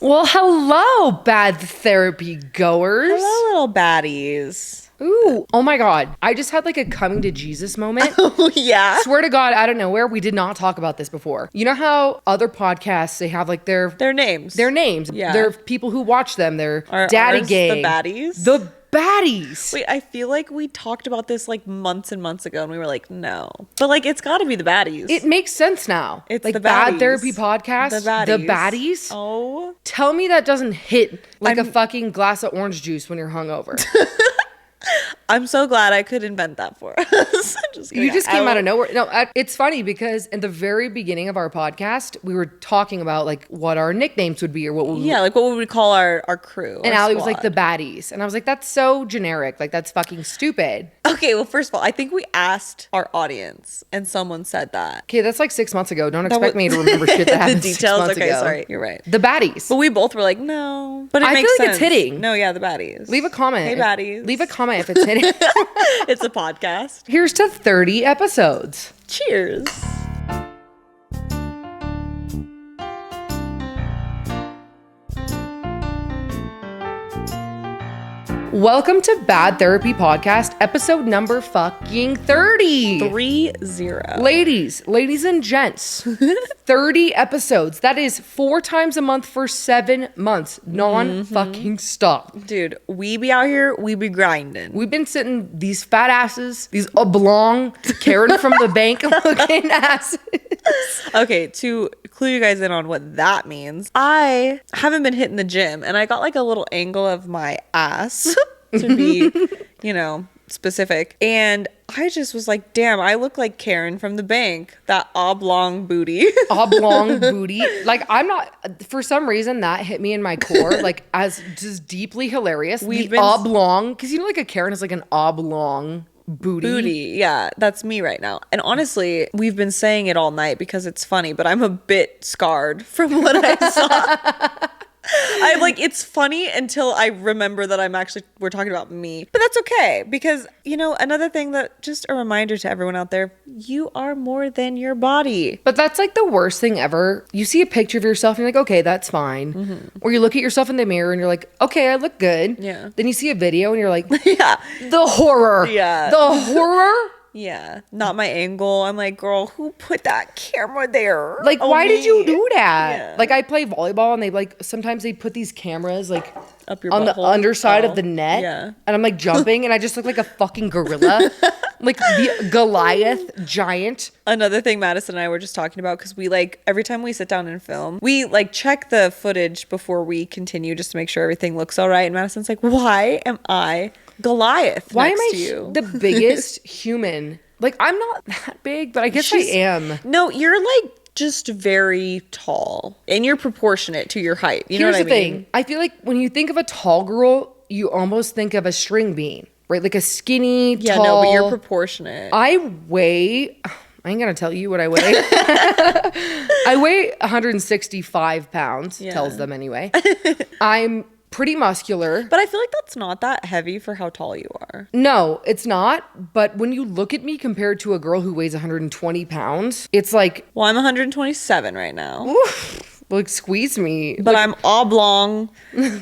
Well, hello, bad therapy goers. Hello, little baddies. Ooh, oh my God. I just had like a coming to Jesus moment. Oh, yeah? Swear to God, out of nowhere, we did not talk about this before. You know how other podcasts, they have like their names. Their names. Yeah. They're people who watch them. They're Are daddy ours gang. the baddies? The baddies. Wait, I feel like we talked about this like months and months ago and we were like, no. But like, it's got to be the baddies. It makes sense now. It's like the bad baddies. therapy podcast. The baddies. The baddies. Oh. Tell me that doesn't hit like a fucking glass of orange juice when you're hungover. I'm so glad I could invent that for us. You just came out of nowhere. No, it's funny because in the very beginning of our podcast, we were talking about like what our nicknames would be or what we like what would we call our crew? and Allie was like the baddies. And I was like, that's so generic. Like that's fucking stupid. Okay, well, first of all, I think we asked our audience and someone said that. Okay, that's like 6 months ago. Don't expect me to remember shit that happened the 6 details. months Okay, ago. sorry, you're right. The baddies. But we both were like, no. But I makes feel like sense. it's hitting. No, yeah, the baddies. Leave a comment. Hey, baddies. Leave a comment if it's hitting. It's a podcast. Here's to 30 episodes. Cheers. Welcome to Bad Therapy Podcast, episode number fucking 30. 30. Ladies and gents, 30 episodes. That is 4 times a month for 7 months. Non-fucking stop. Dude, we be out here, we be grinding. We've been sitting these fat asses, these oblong, Karen from the bank looking asses. Okay, to clue you guys in on what that means, I haven't been hitting the gym and I got like a little angle of my ass to be, specific. And I just was like, damn, I look like Karen from the bank. That oblong booty. Oblong booty. Like, I'm not, for some reason, that hit me in my core, like, as just deeply hilarious. Oblong, because like a Karen is like an oblong booty. Yeah, that's me right now. And honestly, we've been saying it all night because it's funny, but I'm a bit scarred from what I saw. I'm like, it's funny until I remember that we're talking about me. But that's okay because, another thing that just a reminder to everyone out there, you are more than your body. But that's like the worst thing ever. You see a picture of yourself and you're like, okay, that's fine. Mm-hmm. Or you look at yourself in the mirror and you're like, okay, I look good. Yeah. Then you see a video and you're like, yeah. The horror. Yeah. The horror. Yeah, not my angle. I'm like, girl, who put that camera there? Like, why did you do that? Yeah. Like, I play volleyball and they sometimes they put these cameras like up your on butthole. the underside of the net. Yeah. And I'm like jumping and I just look like a fucking gorilla. Like the Goliath giant. Another thing Madison and I were just talking about, because we every time we sit down and film, we check the footage before we continue just to make sure everything looks all right. And Madison's like, why am I Goliath Why am next I to you? the biggest human? Like, I'm not that big, but I guess I am. No, you're just very tall and you're proportionate to your height. You know what I mean? Here's the thing. I feel like when you think of a tall girl, you almost think of a string bean, right? Like a skinny, tall. Yeah, no, but you're proportionate. I ain't gonna tell you what I weigh. I weigh 165 pounds, tells them anyway. I'm pretty muscular. But I feel like that's not that heavy for how tall you are. No, it's not. But when you look at me compared to a girl who weighs 120 pounds, it's like... Well, I'm 127 right now. Oof, like, squeeze me. But I'm oblong,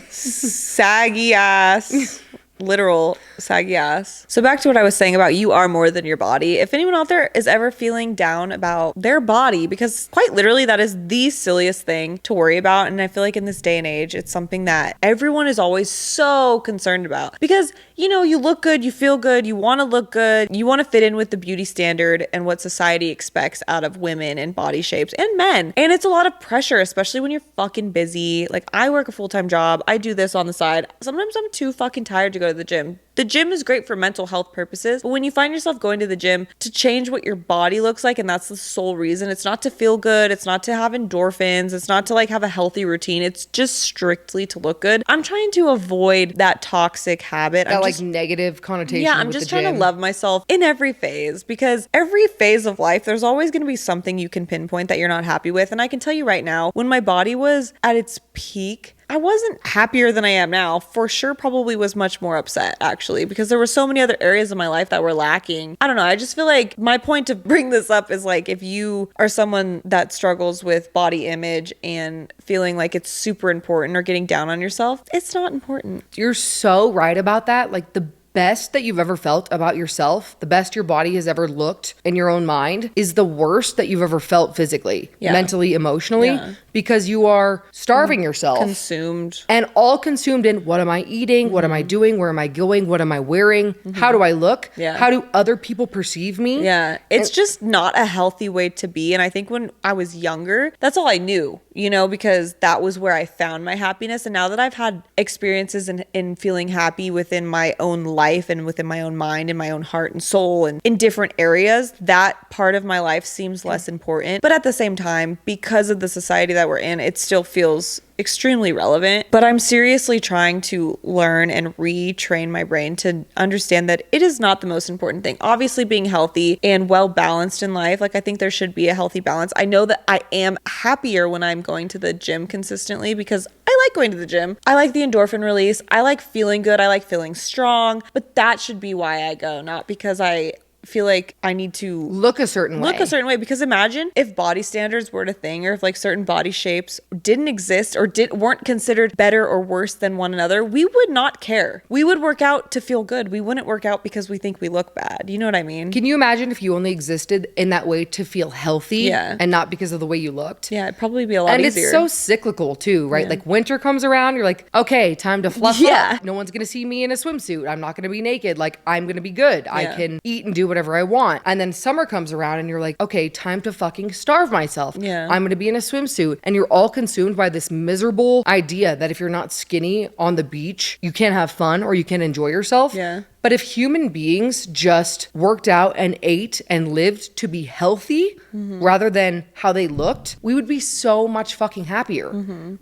saggy ass. Literal saggy ass. So back to what I was saying about you are more than your body. If anyone out there is ever feeling down about their body, because quite literally that is the silliest thing to worry about. And I feel like in this day and age, it's something that everyone is always so concerned about because, you look good, you feel good, you want to look good, you want to fit in with the beauty standard and what society expects out of women and body shapes and men. And it's a lot of pressure, especially when you're fucking busy. Like, I work a full-time job. I do this on the side. Sometimes I'm too fucking tired to go to the gym. The gym is great for mental health purposes, but when you find yourself going to the gym to change what your body looks like, and that's the sole reason, it's not to feel good, it's not to have endorphins, it's not to have a healthy routine, it's just strictly to look good. I'm trying to avoid that toxic habit. That negative connotation. Yeah, I'm just trying to love myself in every phase, because every phase of life, there's always going to be something you can pinpoint that you're not happy with. And I can tell you right now, when my body was at its peak, I wasn't happier than I am now. For sure, probably was much more upset, actually, because there were so many other areas of my life that were lacking. I don't know. I just feel like my point to bring this up is like, if you are someone that struggles with body image and feeling like it's super important or getting down on yourself, it's not important. You're so right about that. Like, the best that you've ever felt about yourself, the best your body has ever looked in your own mind, is the worst that you've ever felt physically, mentally, emotionally, because you are starving yourself. Consumed. And all consumed in, what am I eating? What am I doing? Where am I going? What am I wearing? How do I look? How do other people perceive me? Yeah. It's just not a healthy way to be. And I think when I was younger, that's all I knew, you know, because that was where I found my happiness. And now that I've had experiences in feeling happy within my own life and within my own mind and my own heart and soul and in different areas, that part of my life seems less important. But at the same time, because of the society that we're in, it still feels extremely relevant. But I'm seriously trying to learn and retrain my brain to understand that it is not the most important thing. Obviously, being healthy and well balanced in life, like I think there should be a healthy balance. I know that I am happier when I'm going to the gym consistently because I like going to the gym. I like the endorphin release. I like feeling good. I like feeling strong. But that should be why I go, not because I feel like I need to look a certain way. Because imagine if body standards weren't a thing, or if like certain body shapes didn't exist or weren't considered better or worse than one another, we would not care. We would work out to feel good. We wouldn't work out because we think we look bad. You know what I mean? Can you imagine if you only existed in that way to feel healthy and not because of the way you looked? Yeah, it'd probably be a lot easier. And it's so cyclical too, right? Like winter comes around, you're like, okay, time to fluff up. No one's gonna see me in a swimsuit. I'm not gonna be naked. Like, I'm gonna be good. I can eat and do whatever I want. And then summer comes around and you're like, okay, time to fucking starve myself. I'm gonna be in a swimsuit. And you're all consumed by this miserable idea that if you're not skinny on the beach, you can't have fun or you can't enjoy yourself. But if human beings just worked out and ate and lived to be healthy rather than how they looked, we would be so much fucking happier.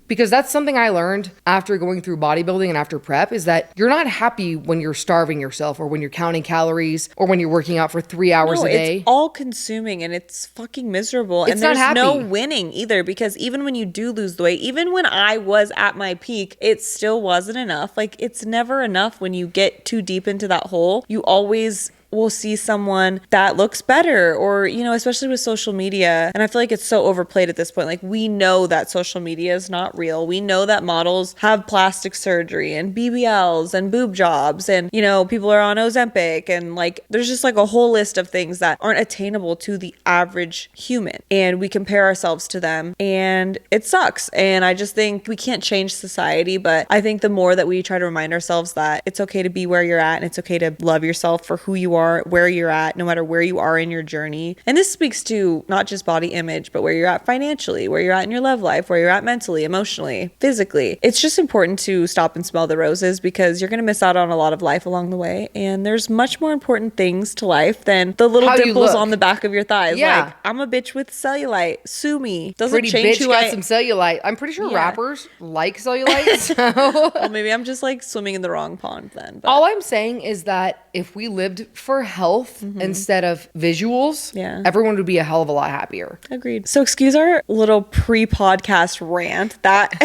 Because that's something I learned after going through bodybuilding and after prep, is that you're not happy when you're starving yourself or when you're counting calories or when you're working out for 3 hours a day. It's all consuming and it's fucking miserable. It's and there's not happy. No winning either, because even when you do lose the weight, even when I was at my peak, it still wasn't enough. Like, it's never enough when you get too deep into that hole. You always will see someone that looks better, or, you know, especially with social media. And I feel like it's so overplayed at this point. Like, we know that social media is not real. We know that models have plastic surgery and BBLs and boob jobs, and, you know, people are on Ozempic, and like, there's just like a whole list of things that aren't attainable to the average human. And we compare ourselves to them, and it sucks. And I just think we can't change society, but I think the more that we try to remind ourselves that it's okay to be where you're at, and it's okay to love yourself for who you are, where you're at, no matter where you are in your journey. And this speaks to not just body image, but where you're at financially, where you're at in your love life, where you're at mentally, emotionally, physically. It's just important to stop and smell the roses, because you're going to miss out on a lot of life along the way. And there's much more important things to life than the little dimples on the back of your thighs. Like, I'm a bitch with cellulite. Sue me. Doesn't pretty change bitch who got I some cellulite. I'm pretty sure rappers like cellulite. So. Well, maybe I'm just like swimming in the wrong pond then. But. All I'm saying is that if we lived for health instead of visuals, everyone would be a hell of a lot happier. Agreed. So excuse our little pre-podcast rant that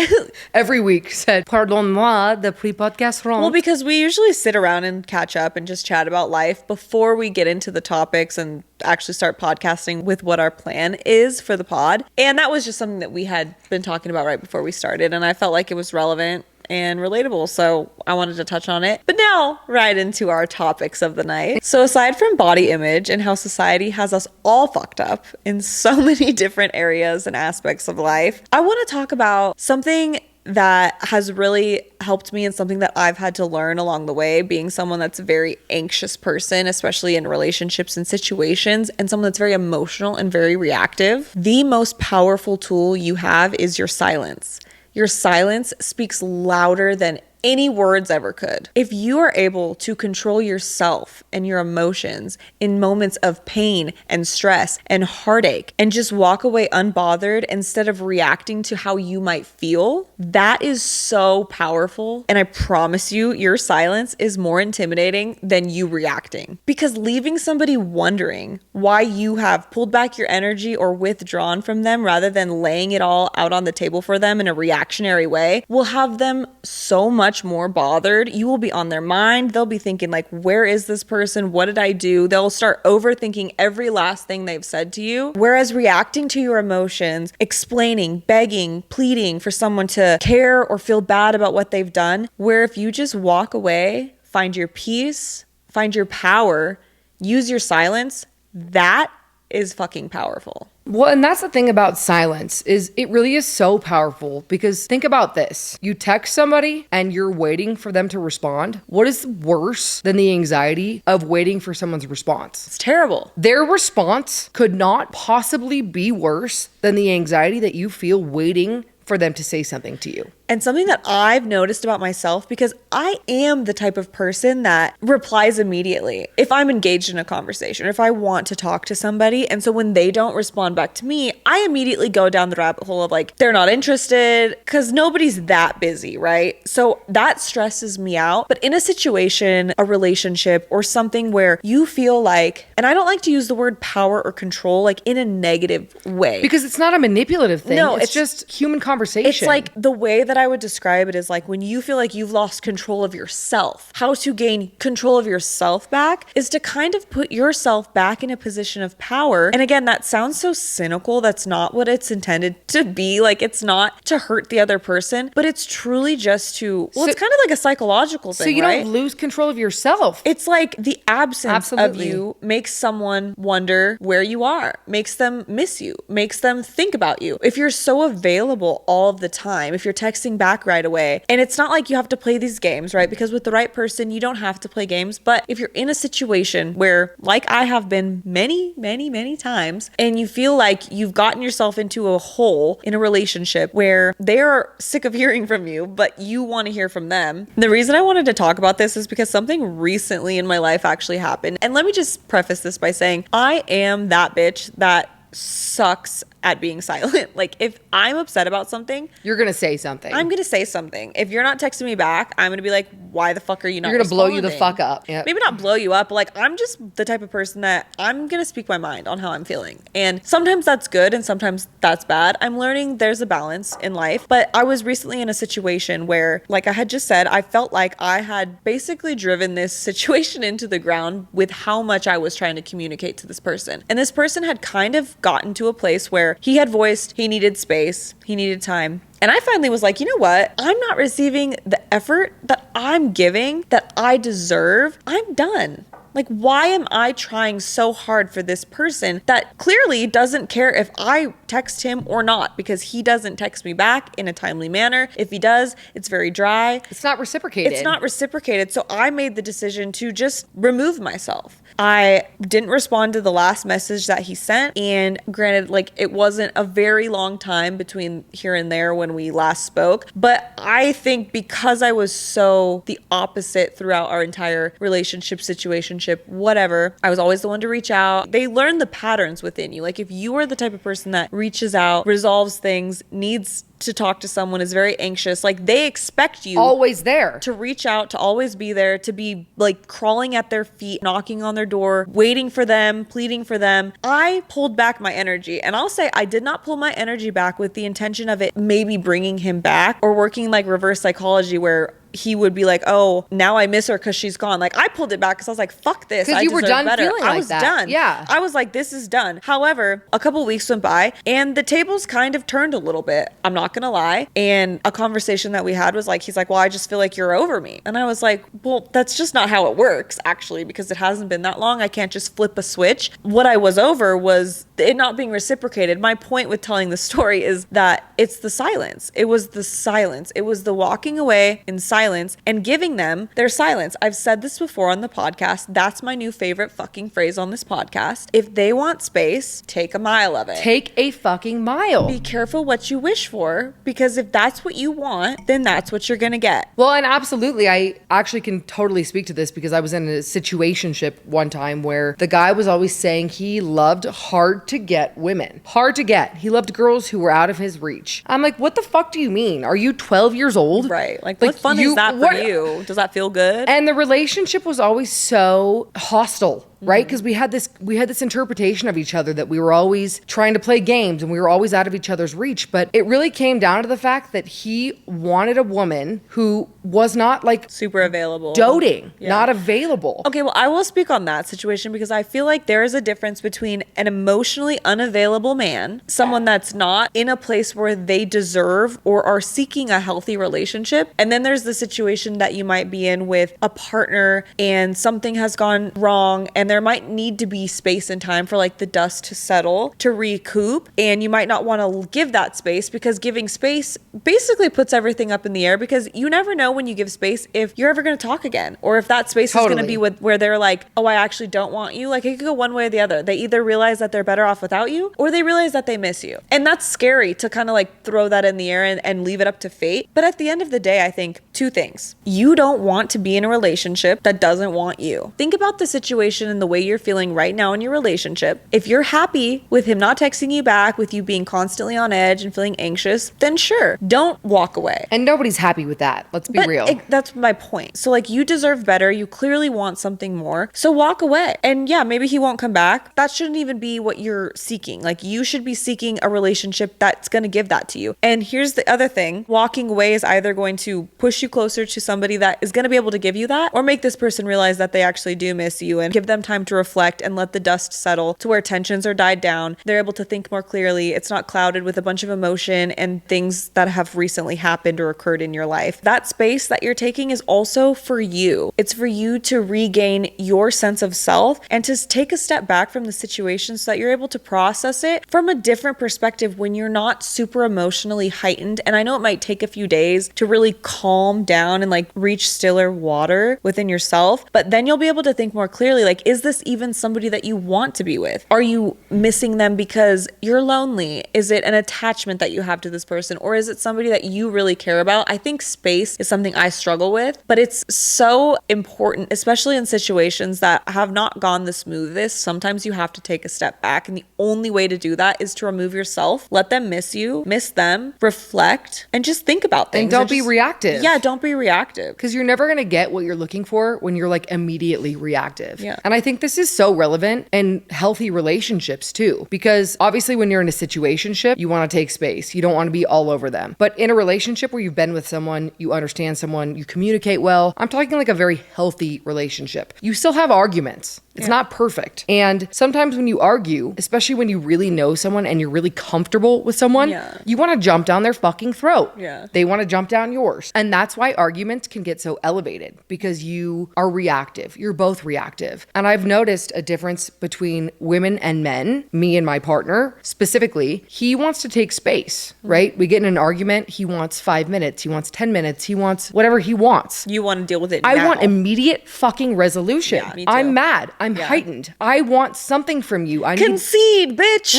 every week said, pardon-moi, the pre-podcast rant. Well, because we usually sit around and catch up and just chat about life before we get into the topics and actually start podcasting with what our plan is for the pod. And that was just something that we had been talking about right before we started. And I felt like it was relevant and relatable, so I wanted to touch on it. But now, right into our topics of the night. So aside from body image and how society has us all fucked up in so many different areas and aspects of life, I want to talk about something that has really helped me and something that I've had to learn along the way, being someone that's a very anxious person, especially in relationships and situations, and someone that's very emotional and very reactive. The most powerful tool you have is your silence. Your silence speaks louder than any words ever could. If you are able to control yourself and your emotions in moments of pain and stress and heartache and just walk away unbothered instead of reacting to how you might feel, that is so powerful. And I promise you, your silence is more intimidating than you reacting, because leaving somebody wondering why you have pulled back your energy or withdrawn from them rather than laying it all out on the table for them in a reactionary way will have them so much more bothered. You will be on their mind. They'll be thinking like, where is this person? What did I do? They'll start overthinking every last thing they've said to you. Whereas reacting to your emotions, explaining, begging, pleading for someone to care or feel bad about what they've done, where if you just walk away, find your peace, find your power, use your silence, that is fucking powerful. Well, and that's the thing about silence, is it really is so powerful, because think about this. You text somebody and you're waiting for them to respond. What is worse than the anxiety of waiting for someone's response? It's terrible. Their response could not possibly be worse than the anxiety that you feel waiting for them to say something to you. And something that I've noticed about myself, because I am the type of person that replies immediately if I'm engaged in a conversation, or if I want to talk to somebody. And so when they don't respond back to me, I immediately go down the rabbit hole of like, they're not interested, because nobody's that busy, right? So that stresses me out. But in a situation, a relationship, or something where you feel like, and I don't like to use the word power or control like in a negative way, because it's not a manipulative thing. No, it's just human conversation. It's like the way that I would describe it is like when you feel like you've lost control of yourself. How to gain control of yourself back is to kind of put yourself back in a position of power. And again, that sounds so cynical. That's not what it's intended to be. Like, it's not to hurt the other person, but it's truly just to, well, it's kind of like a psychological thing, so you right? don't lose control of yourself. It's like the absence Absolutely. of you makes someone wonder where you are, makes them miss you, makes them think about you. If you're so available all of the time, if you're texting back right away, and it's not like you have to play these games, right? Because with the right person, you don't have to play games. But if you're in a situation where, like I have been many, many, many times, and you feel like you've gotten yourself into a hole in a relationship where they're sick of hearing from you, but you want to hear from them. The reason I wanted to talk about this is because something recently in my life actually happened. And let me just preface this by saying, I am that bitch that sucks at being silent. Like, if I'm upset about something, you're gonna say something. I'm gonna say something. If you're not texting me back, I'm gonna be like, why the fuck are you not You're gonna responding? blow you the fuck up. Yep. Maybe not blow you up, but like, I'm just the type of person that I'm gonna speak my mind on how I'm feeling. And sometimes that's good and sometimes that's bad. I'm learning there's a balance in life. But I was recently in a situation where, like I had just said, I felt like I had basically driven this situation into the ground with how much I was trying to communicate to this person. And this person had kind of gotten to a place where he had voiced he needed space, he needed time. And I finally was like, you know what? I'm not receiving the effort that I'm giving that I deserve. I'm done. Like, why am I trying so hard for this person that clearly doesn't care if I text him or not, because he doesn't text me back in a timely manner. If he does, it's very dry. It's not reciprocated. It's not reciprocated. So I made the decision to just remove myself. I didn't respond to the last message that he sent. And granted, like, it wasn't a very long time between here and there when we last spoke. But I think because I was so the opposite throughout our entire relationship, situationship, whatever, I was always the one to reach out. They learn the patterns within you. Like, if you are the type of person that reaches out, resolves things, needs to talk to someone, is very anxious, like, they expect you always there to reach out, to always be there, to be like crawling at their feet, knocking on their door, waiting for them, pleading for them. I pulled back my energy, and I'll say I did not pull my energy back with the intention of it maybe bringing him back or working like reverse psychology where he would be like, oh, now I miss her because she's gone. Like, I pulled it back because I was like, fuck this. Because you were done better. feeling like that. I was done. Yeah. I was like, this is done. However, a couple weeks went by and the tables kind of turned a little bit. I'm not going to lie. And a conversation that we had was like, he's like, well, I just feel like you're over me. And I was like, well, that's just not how it works, actually, because it hasn't been that long. I can't just flip a switch. What I was over was it not being reciprocated. My point with telling the story is that it's the silence. It was the silence. It was the walking away in silence and giving them their silence. I've said this before on the podcast. That's my new favorite fucking phrase on this podcast. If they want space, take a mile of it. Take a fucking mile. Be careful what you wish for, for, because if that's what you want, then that's what you're going to get. Well, and absolutely, I actually can totally speak to this because I was in a situationship one time where the guy was always saying he loved hard to get women. Hard to get. He loved girls who were out of his reach. I'm like, what the fuck do you mean? Are you 12 years old? Right. Like what fun is that for you? Does that feel good? And the relationship was always so hostile. Right? Because we had this interpretation of each other that we were always trying to play games and we were always out of each other's reach. But it really came down to the fact that he wanted a woman who was not like super available, doting, not available. Okay, well, I will speak on that situation because I feel like there is a difference between an emotionally unavailable man, someone that's not in a place where they deserve or are seeking a healthy relationship, and then there's the situation that you might be in with a partner and something has gone wrong and there might need to be space and time for like the dust to settle, to recoup, and you might not want to give that space because giving space basically puts everything up in the air because you never know when you give space if you're ever going to talk again or if that space is going to be where they're like, oh, I actually don't want you. Like it could go one way or the other. They either realize that they're better off without you or they realize that they miss you. And that's scary to kind of like throw that in the air and leave it up to fate. But at the end of the day, I think two things. You don't want to be in a relationship that doesn't want you. Think about the situation and the way you're feeling right now in your relationship. If you're happy with him not texting you back, with you being constantly on edge and feeling anxious, then sure, don't walk away. And nobody's happy with that. Let's be real. That's my point. So like you deserve better. You clearly want something more. So walk away. And yeah, maybe he won't come back. That shouldn't even be what you're seeking. Like you should be seeking a relationship that's going to give that to you. And here's the other thing. Walking away is either going to push you closer to somebody that is going to be able to give you that or make this person realize that they actually do miss you and give them time to reflect and let the dust settle to where tensions are died down. They're able to think more clearly. It's not clouded with a bunch of emotion and things that have recently happened or occurred in your life. That space that you're taking is also for you. It's for you to regain your sense of self and to take a step back from the situation so that you're able to process it from a different perspective when you're not super emotionally heightened. And I know it might take a few days to really calm down and like reach stiller water within yourself, but then you'll be able to think more clearly, like, is this even somebody that you want to be with? Are you missing them because you're lonely? Is it an attachment that you have to this person? Or is it somebody that you really care about? I think space is something I struggle with, but it's so important, especially in situations that have not gone the smoothest. Sometimes you have to take a step back. And the only way to do that is to remove yourself, let them miss you, miss them, reflect, and just think about things. And don't be reactive. Yeah, don't be reactive. Because you're never going to get what you're looking for when you're like immediately reactive. Yeah. And I think this is so relevant in healthy relationships too. Because obviously when you're in a situationship, you want to take space. You don't want to be all over them. But in a relationship where you've been with someone, you understand someone, you communicate well. I'm talking like a very healthy relationship. You still have arguments. It's not perfect. And sometimes when you argue, especially when you really know someone and you're really comfortable with someone, you want to jump down their fucking throat. Yeah. They want to jump down yours. And that's why arguments can get so elevated because you are reactive. You're both reactive. And I've noticed a difference between women and men, me and my partner specifically. He wants to take space, right? We get in an argument. He wants 5 minutes. He wants 10 minutes. He wants whatever he wants. You want to deal with it I want immediate fucking resolution. Yeah, me too. I'm mad. I'm heightened. I want something from you. I concede, bitch.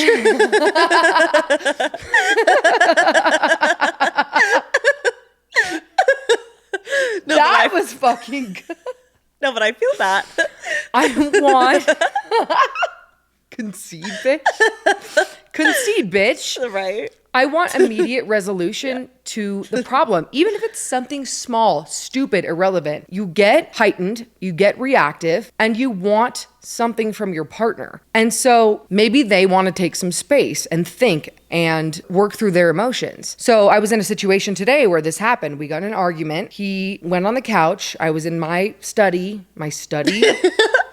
No, that was fucking good. No, but I feel that. I want concede, bitch. Concede, bitch. Right. I want immediate resolution to the problem. Even if it's something small, stupid, irrelevant, you get heightened, you get reactive, and you want something from your partner. And so maybe they want to take some space and think and work through their emotions. So I was in a situation today where this happened. We got in an argument. He went on the couch. I was in my study.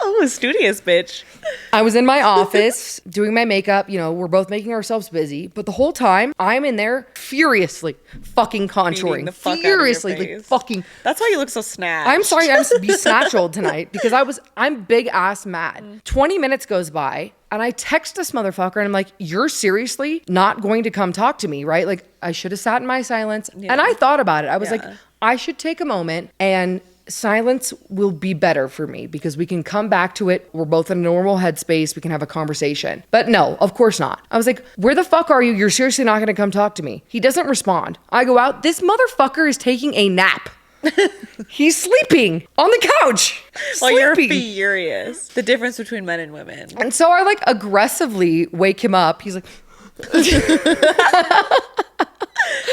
Oh, a studious bitch. I was in my office doing my makeup. You know, we're both making ourselves busy. But the whole time, I'm in there furiously fucking contouring. Furiously, like fucking. That's why you look so snatched. I'm sorry I'm be snatched tonight because I'm big ass mad. 20 minutes goes by. And I text this motherfucker and I'm like, you're seriously not going to come talk to me, right? Like, I should have sat in my silence. Yeah. And I thought about it. I was like, I should take a moment and silence will be better for me because we can come back to it. We're both in a normal headspace. We can have a conversation. But no, of course not. I was like, where the fuck are you? You're seriously not going to come talk to me. He doesn't respond. I go out. This motherfucker is taking a nap. He's sleeping on the couch. Well, you're furious. The difference between men and women. And so I like aggressively wake him up. He's like,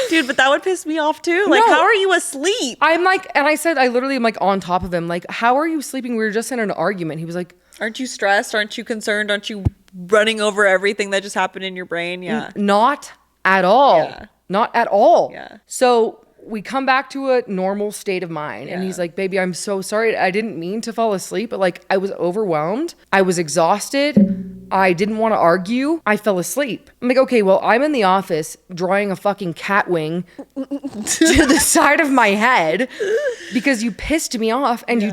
dude, but that would piss me off too. Like, how are you asleep? I'm like, and I said, I literally am like on top of him. Like, how are you sleeping? We were just in an argument. He was like, aren't you stressed? Aren't you concerned? Aren't you running over everything that just happened in your brain? Yeah. Not at all. Yeah. Not at all. Yeah. So we come back to a normal state of mind. And he's like, baby, I'm so sorry. I didn't mean to fall asleep, but like I was overwhelmed. I was exhausted. I didn't want to argue. I fell asleep. I'm like, okay, well, I'm in the office drawing a fucking cat wing to the side of my head because you pissed me off and you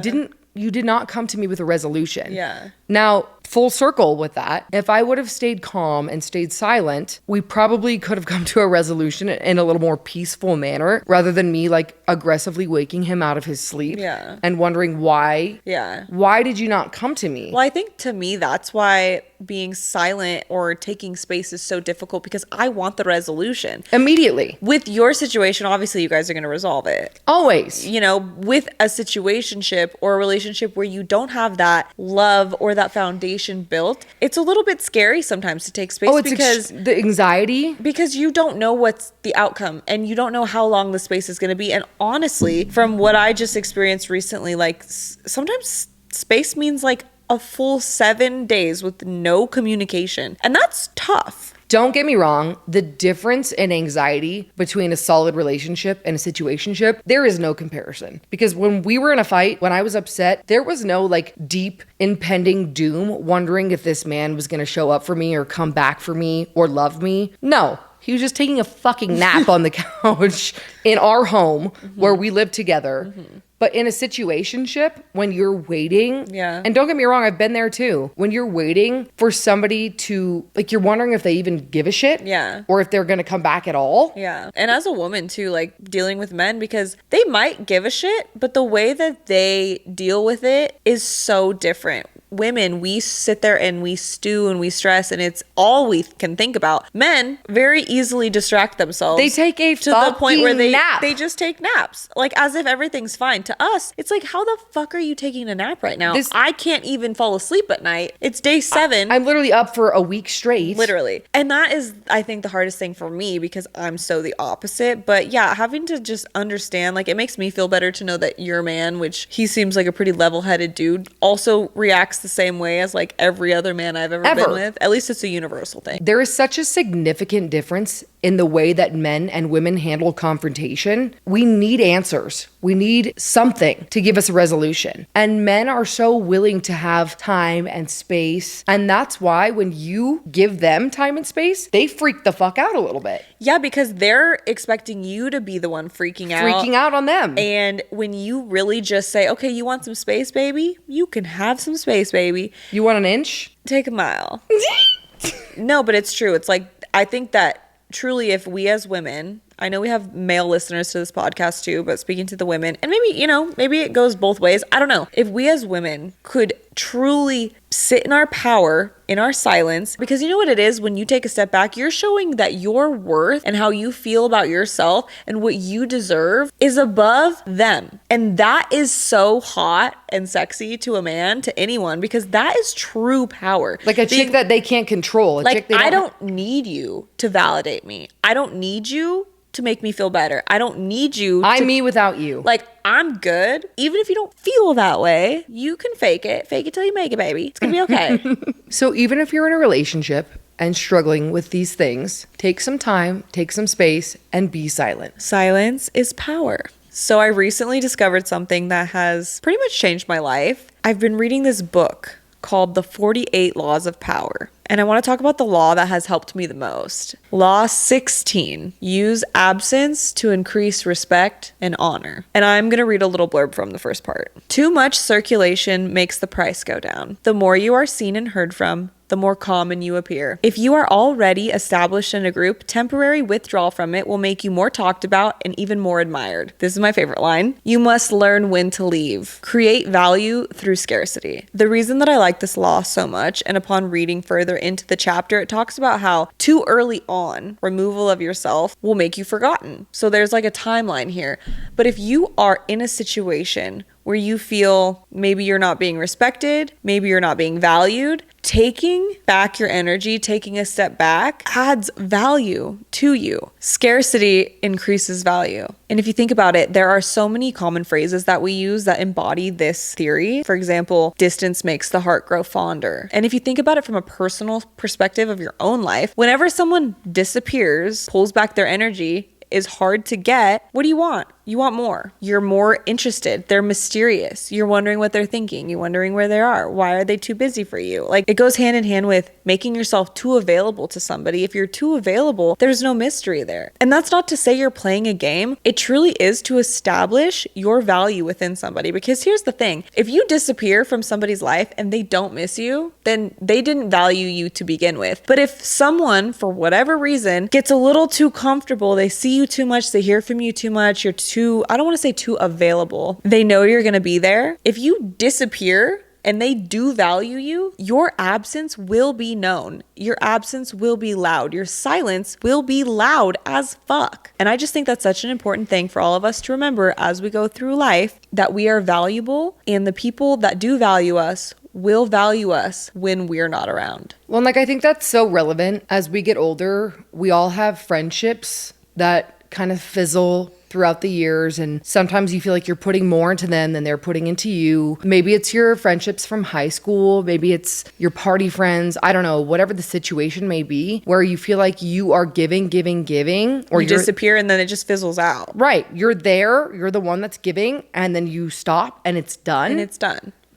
did not come to me with a resolution. Yeah. Now, full circle with that, if I would have stayed calm and stayed silent, we probably could have come to a resolution in a little more peaceful manner rather than me like aggressively waking him out of his sleep and wondering why. Yeah. Why did you not come to me? Well, I think to me, that's why being silent or taking space is so difficult because I want the resolution. Immediately. With your situation, obviously you guys are going to resolve it. Always. You know, with a situationship or a relationship where you don't have that love or that foundation built, it's a little bit scary sometimes to take space because the anxiety. Because you don't know what's the outcome and you don't know how long the space is going to be. And honestly, from what I just experienced recently, like sometimes space means like a full 7 days with no communication. And that's tough. Don't get me wrong, the difference in anxiety between a solid relationship and a situationship, there is no comparison. Because when we were in a fight, when I was upset, there was no like deep impending doom wondering if this man was going to show up for me or come back for me or love me. No. He was just taking a fucking nap on the couch in our home where we live together. But in a situationship, when you're waiting, and don't get me wrong, I've been there too. When you're waiting for somebody to, like, you're wondering if they even give a shit. Or if they're going to come back at all. And as a woman too, like dealing with men, because they might give a shit, but the way that they deal with it is so different. Women, we sit there and we stew and we stress and it's all we can think about. Men very easily distract themselves. They take a to the point where nap. They just take naps, like as if everything's fine. To us, it's like, how the fuck are you taking a nap right now? I can't even fall asleep at night. It's day 7. I'm literally up for a week straight. Literally. And that is, I think, the hardest thing for me because I'm so the opposite. But yeah, having to just understand, like, it makes me feel better to know that your man, which he seems like a pretty level-headed dude, also reacts the same way as like every other man I've ever been with. At least it's a universal thing. There is such a significant difference in the way that men and women handle confrontation. We need answers. We need something to give us a resolution. And men are so willing to have time and space. And that's why when you give them time and space, they freak the fuck out a little bit. Yeah, because they're expecting you to be the one freaking out. Freaking out on them. And when you really just say, okay, you want some space, baby? You can have some space, baby. You want an inch? Take a mile. No, but it's true. It's like, I think that truly if we as women, I know we have male listeners to this podcast too, but speaking to the women, and maybe, you know, maybe it goes both ways. I don't know. If we as women could truly sit in our power, in our silence, because you know what it is? When you take a step back, you're showing that your worth and how you feel about yourself and what you deserve is above them. And that is so hot and sexy to a man, to anyone, because that is true power. Like a chick that they can't control. Like, I don't need you to validate me. I don't need you to make me feel better. I don't need you. I'm me without you. Like, I'm good. Even if you don't feel that way, you can fake it. Fake it till you make it, baby. It's gonna be okay. So even if you're in a relationship and struggling with these things, take some time, take some space, and be silent. Silence is power. So I recently discovered something that has pretty much changed my life. I've been reading this book called The 48 Laws of Power. And I want to talk about the law that has helped me the most. Law 16, use absence to increase respect and honor. And I'm going to read a little blurb from the first part. Too much circulation makes the price go down. The more you are seen and heard from, the more common you appear. If you are already established in a group, temporary withdrawal from it will make you more talked about and even more admired. This is my favorite line. You must learn when to leave. Create value through scarcity. The reason that I like this law so much, and upon reading further into the chapter, it talks about how too early on, removal of yourself will make you forgotten. So there's like a timeline here. But if you are in a situation where you feel maybe you're not being respected, maybe you're not being valued, taking back your energy, taking a step back adds value to you. Scarcity increases value. And if you think about it, there are so many common phrases that we use that embody this theory. For example, distance makes the heart grow fonder. And if you think about it from a personal perspective of your own life, whenever someone disappears, pulls back their energy, is hard to get, what do you want? You want more. You're more interested. They're mysterious. You're wondering what they're thinking. You're wondering where they are. Why are they too busy for you? Like, it goes hand in hand with making yourself too available to somebody. If you're too available, there's no mystery there. And that's not to say you're playing a game. It truly is to establish your value within somebody. Because here's the thing. If you disappear from somebody's life and they don't miss you, then they didn't value you to begin with. But if someone, for whatever reason, gets a little too comfortable, they see you too much, they hear from you too much, you're too, I don't want to say too available. They know you're going to be there. If you disappear and they do value you, your absence will be known. Your absence will be loud. Your silence will be loud as fuck. And I just think that's such an important thing for all of us to remember as we go through life, that we are valuable, and the people that do value us will value us when we're not around. Well, and like, I think that's so relevant. As we get older, we all have friendships that kind of fizzle throughout the years, and sometimes you feel like you're putting more into them than they're putting into you. Maybe it's your friendships from high school, maybe it's your party friends, I don't know, whatever the situation may be, where you feel like you are giving, or you disappear and then it just fizzles out. Right. You're there, you're the one that's giving, and then you stop and it's done.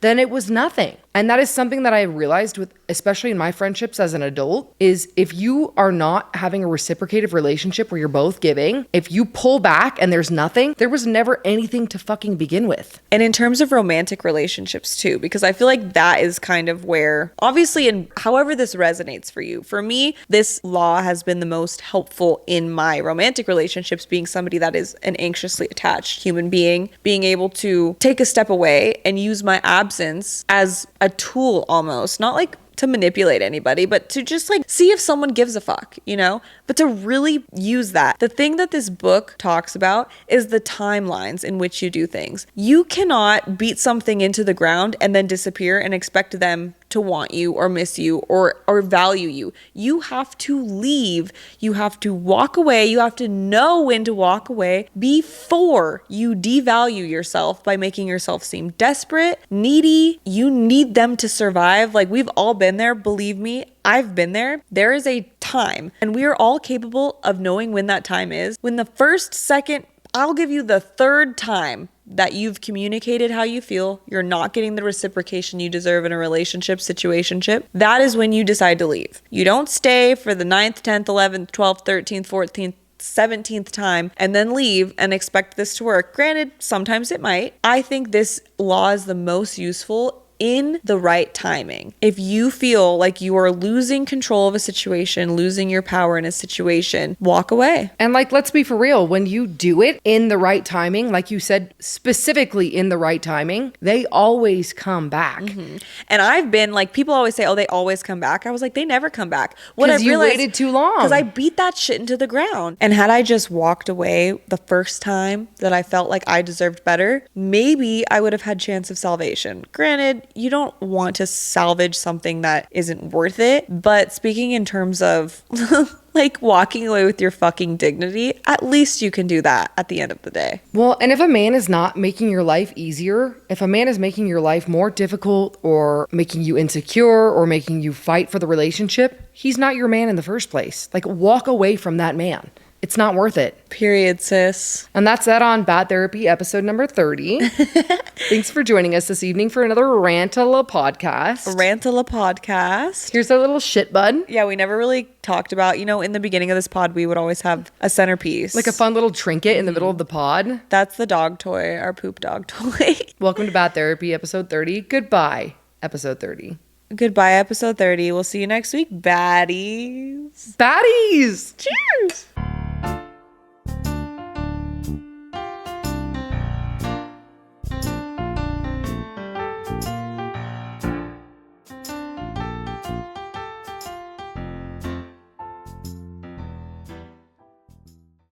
Then it was nothing. And that is something that I realized with, especially in my friendships as an adult, is if you are not having a reciprocative relationship where you're both giving, if you pull back and there's nothing, there was never anything to fucking begin with. And in terms of romantic relationships too, because I feel like that is kind of where, obviously, and however this resonates for you. For me, this law has been the most helpful in my romantic relationships, being somebody that is an anxiously attached human being, being able to take a step away and use my absence as a tool almost, not like to manipulate anybody, but to just like see if someone gives a fuck, you know, but to really use that. The thing that this book talks about is the timelines in which you do things. You cannot beat something into the ground and then disappear and expect them to want you or miss you or value you. You have to leave. You have to walk away. You have to know when to walk away before you devalue yourself by making yourself seem desperate, needy. You need them to survive. Like, we've all been there. Believe me, I've been there. There is a time, and we are all capable of knowing when that time is. When the first, second, I'll give you the third time that you've communicated how you feel, you're not getting the reciprocation you deserve in a relationship, situationship, that is when you decide to leave. You don't stay for the 9th, 10th, 11th, 12th, 13th, 14th, 17th time and then leave and expect this to work. Granted, sometimes it might. I think this law is the most useful in the right timing. If you feel like you are losing control of a situation, losing your power in a situation, walk away. And like, let's be for real, when you do it in the right timing, like you said, specifically in the right timing, they always come back. Mm-hmm. And I've been like, people always say, oh, they always come back. I was like, they never come back. What I realized, you waited too long. Because I beat that shit into the ground. And had I just walked away the first time that I felt like I deserved better, maybe I would have had chance of salvation. Granted, you don't want to salvage something that isn't worth it. But speaking in terms of like walking away with your fucking dignity, at least you can do that at the end of the day. Well, and if a man is not making your life easier, if a man is making your life more difficult or making you insecure or making you fight for the relationship, he's not your man in the first place. Like, walk away from that man. It's not worth it. Period, sis. And that's that on Bad Therapy episode number 30. Thanks for joining us this evening for another Rantala podcast. Rantala podcast. Here's our little shit bud. Yeah, we never really talked about, in the beginning of this pod, we would always have a centerpiece. Like a fun little trinket in the middle of the pod. That's the dog toy, our poop dog toy. Welcome to Bad Therapy episode 30. Goodbye, episode 30. Goodbye, episode 30. We'll see you next week, baddies. Baddies! Cheers!